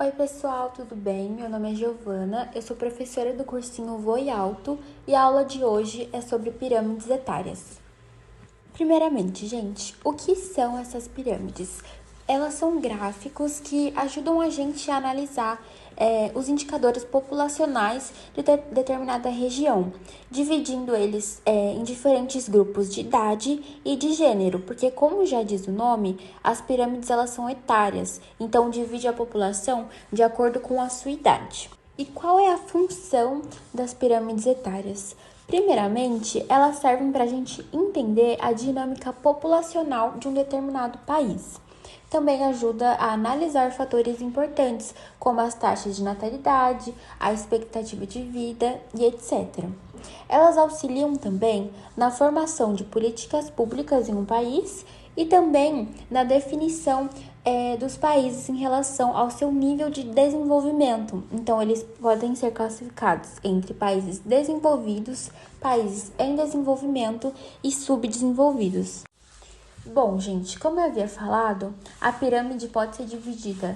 Oi pessoal, tudo bem? Meu nome é Giovana, eu sou professora do cursinho Voe Alto e a aula de hoje é sobre pirâmides etárias. Primeiramente, gente, o que são essas pirâmides? Elas são gráficos que ajudam a gente a analisar os indicadores populacionais de determinada região, dividindo eles em diferentes grupos de idade e de gênero, porque como já diz o nome, as pirâmides elas são etárias, então divide a população de acordo com a sua idade. E qual é a função das pirâmides etárias? Primeiramente, elas servem para a gente entender a dinâmica populacional de um determinado país. Também ajuda a analisar fatores importantes, como as taxas de natalidade, a expectativa de vida e etc. Elas auxiliam também na formação de políticas públicas em um país e também na definição dos países em relação ao seu nível de desenvolvimento. Então, eles podem ser classificados entre países desenvolvidos, países em desenvolvimento e subdesenvolvidos. Bom, gente, como eu havia falado, a pirâmide pode ser dividida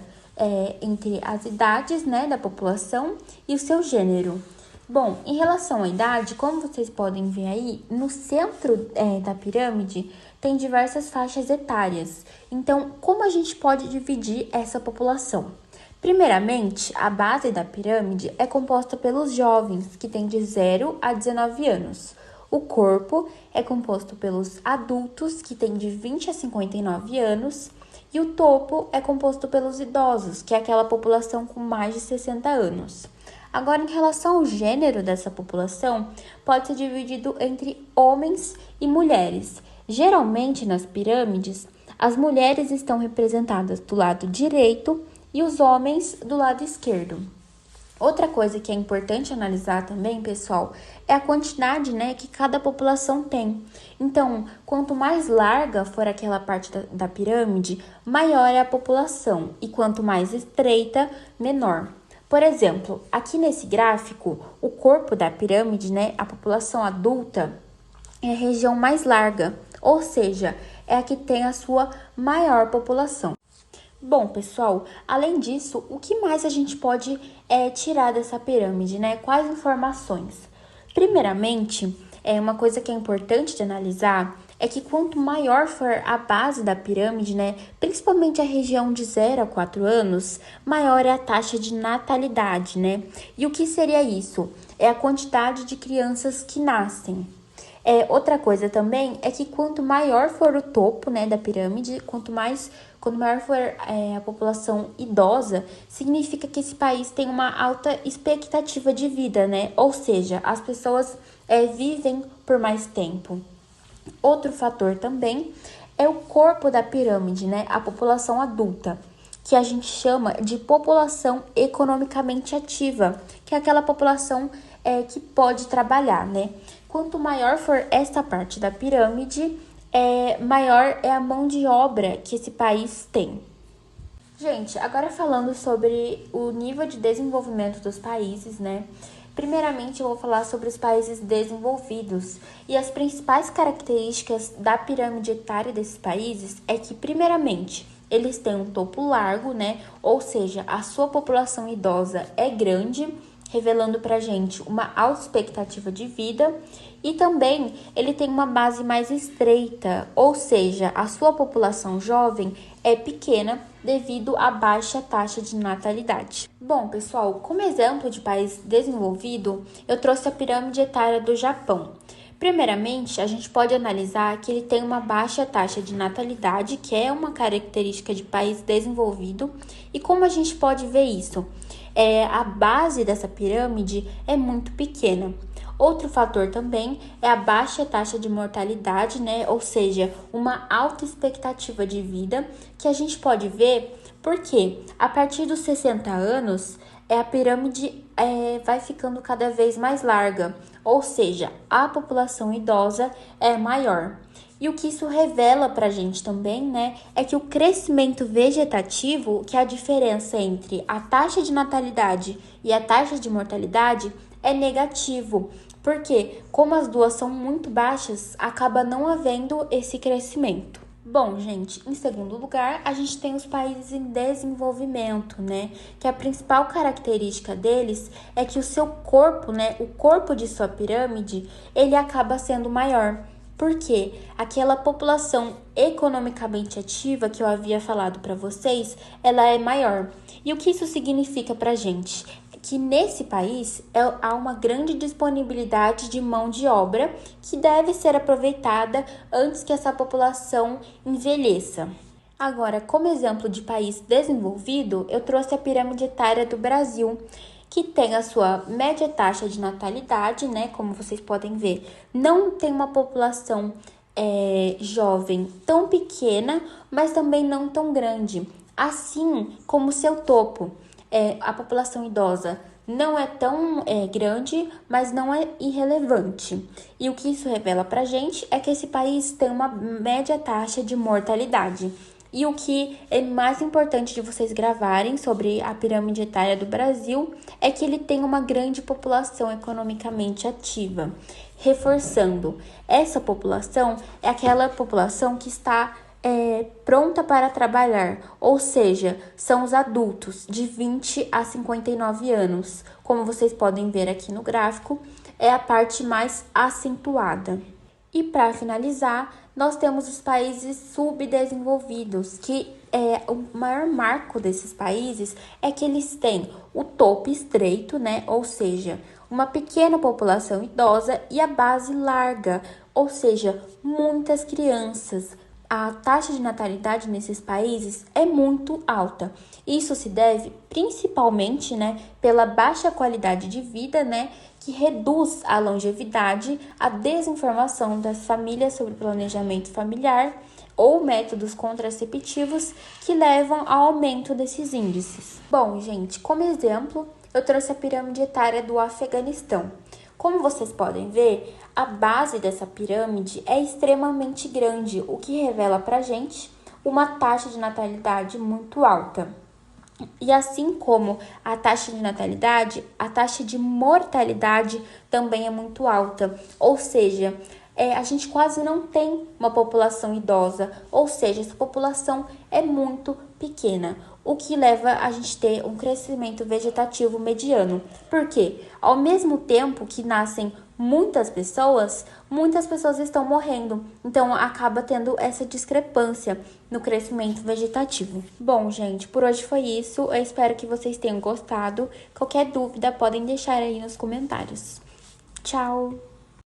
entre as idades, da população e o seu gênero. Bom, em relação à idade, como vocês podem ver aí, no centro da pirâmide tem diversas faixas etárias. Então, como a gente pode dividir essa população? Primeiramente, a base da pirâmide é composta pelos jovens, que têm de 0 a 19 anos. O corpo é composto pelos adultos, que têm de 20 a 59 anos. E o topo é composto pelos idosos, que é aquela população com mais de 60 anos. Agora, em relação ao gênero dessa população, pode ser dividido entre homens e mulheres. Geralmente, nas pirâmides, as mulheres estão representadas do lado direito e os homens do lado esquerdo. Outra coisa que é importante analisar também, pessoal, é a quantidade, que cada população tem. Então, quanto mais larga for aquela parte da pirâmide, maior é a população, e quanto mais estreita, menor. Por exemplo, aqui nesse gráfico, o corpo da pirâmide, a população adulta, é a região mais larga, ou seja, é a que tem a sua maior população. Bom, pessoal, além disso, o que mais a gente pode tirar dessa pirâmide, Quais informações? Primeiramente, uma coisa que é importante de analisar é que quanto maior for a base da pirâmide, principalmente a região de 0 a 4 anos, maior é a taxa de natalidade, E o que seria isso? É a quantidade de crianças que nascem. Outra coisa também é que quanto maior for o topo, da pirâmide, quanto maior for a população idosa, significa que esse país tem uma alta expectativa de vida, Ou seja, as pessoas vivem por mais tempo. Outro fator também é o corpo da pirâmide, A população adulta, que a gente chama de população economicamente ativa, que é aquela população que pode trabalhar, Quanto maior for essa parte da pirâmide, maior é a mão de obra que esse país tem. Gente, agora falando sobre o nível de desenvolvimento dos países, Primeiramente, eu vou falar sobre os países desenvolvidos. E as principais características da pirâmide etária desses países é que, primeiramente, eles têm um topo largo, Ou seja, a sua população idosa é grande, revelando pra gente uma alta expectativa de vida, e também ele tem uma base mais estreita, ou seja, a sua população jovem é pequena devido à baixa taxa de natalidade. Bom, pessoal, como exemplo de país desenvolvido, eu trouxe a pirâmide etária do Japão. Primeiramente, a gente pode analisar que ele tem uma baixa taxa de natalidade, que é uma característica de país desenvolvido, e como a gente pode ver isso? A base dessa pirâmide é muito pequena. Outro fator também é a baixa taxa de mortalidade, Ou seja, uma alta expectativa de vida, que a gente pode ver porque a partir dos 60 anos, a pirâmide vai ficando cada vez mais larga, ou seja, a população idosa é maior. E o que isso revela para a gente também, é que o crescimento vegetativo, que é a diferença entre a taxa de natalidade e a taxa de mortalidade, é negativo, porque como as duas são muito baixas, acaba não havendo esse crescimento. Bom, gente, em segundo lugar, a gente tem os países em desenvolvimento, né? Que a principal característica deles é que o seu corpo, né? O corpo de sua pirâmide, ele acaba sendo maior. Por quê? Aquela população economicamente ativa que eu havia falado para vocês, ela é maior. E o que isso significa para a gente? Que nesse país há uma grande disponibilidade de mão de obra que deve ser aproveitada antes que essa população envelheça. Agora, como exemplo de país desenvolvido, eu trouxe a pirâmide etária do Brasil, que tem a sua média taxa de natalidade, né? Como vocês podem ver, não tem uma população jovem tão pequena, mas também não tão grande, assim como seu topo. A população idosa não é tão grande, mas não é irrelevante. E o que isso revela pra gente é que esse país tem uma média taxa de mortalidade. E o que é mais importante de vocês gravarem sobre a pirâmide etária do Brasil é que ele tem uma grande população economicamente ativa. Reforçando, essa população é aquela população que está pronta para trabalhar, ou seja, são os adultos de 20 a 59 anos. Como vocês podem ver aqui no gráfico, é a parte mais acentuada. E para finalizar, nós temos os países subdesenvolvidos, que o maior marco desses países é que eles têm o topo estreito, né? Ou seja, uma pequena população idosa e a base larga, ou seja, muitas crianças. A taxa de natalidade nesses países é muito alta. Isso se deve principalmente, né, pela baixa qualidade de vida, né, que reduz a longevidade, a desinformação das famílias sobre planejamento familiar ou métodos contraceptivos que levam ao aumento desses índices. Bom, gente, como exemplo, eu trouxe a pirâmide etária do Afeganistão. Como vocês podem ver, a base dessa pirâmide é extremamente grande, o que revela pra gente uma taxa de natalidade muito alta. E assim como a taxa de natalidade, a taxa de mortalidade também é muito alta. Ou seja, a gente quase não tem uma população idosa, ou seja, essa população é muito pequena, o que leva a gente ter um crescimento vegetativo mediano. Por quê? Ao mesmo tempo que nascem muitas pessoas estão morrendo. Então, acaba tendo essa discrepância no crescimento vegetativo. Bom, gente, por hoje foi isso. Eu espero que vocês tenham gostado. Qualquer dúvida, podem deixar aí nos comentários. Tchau!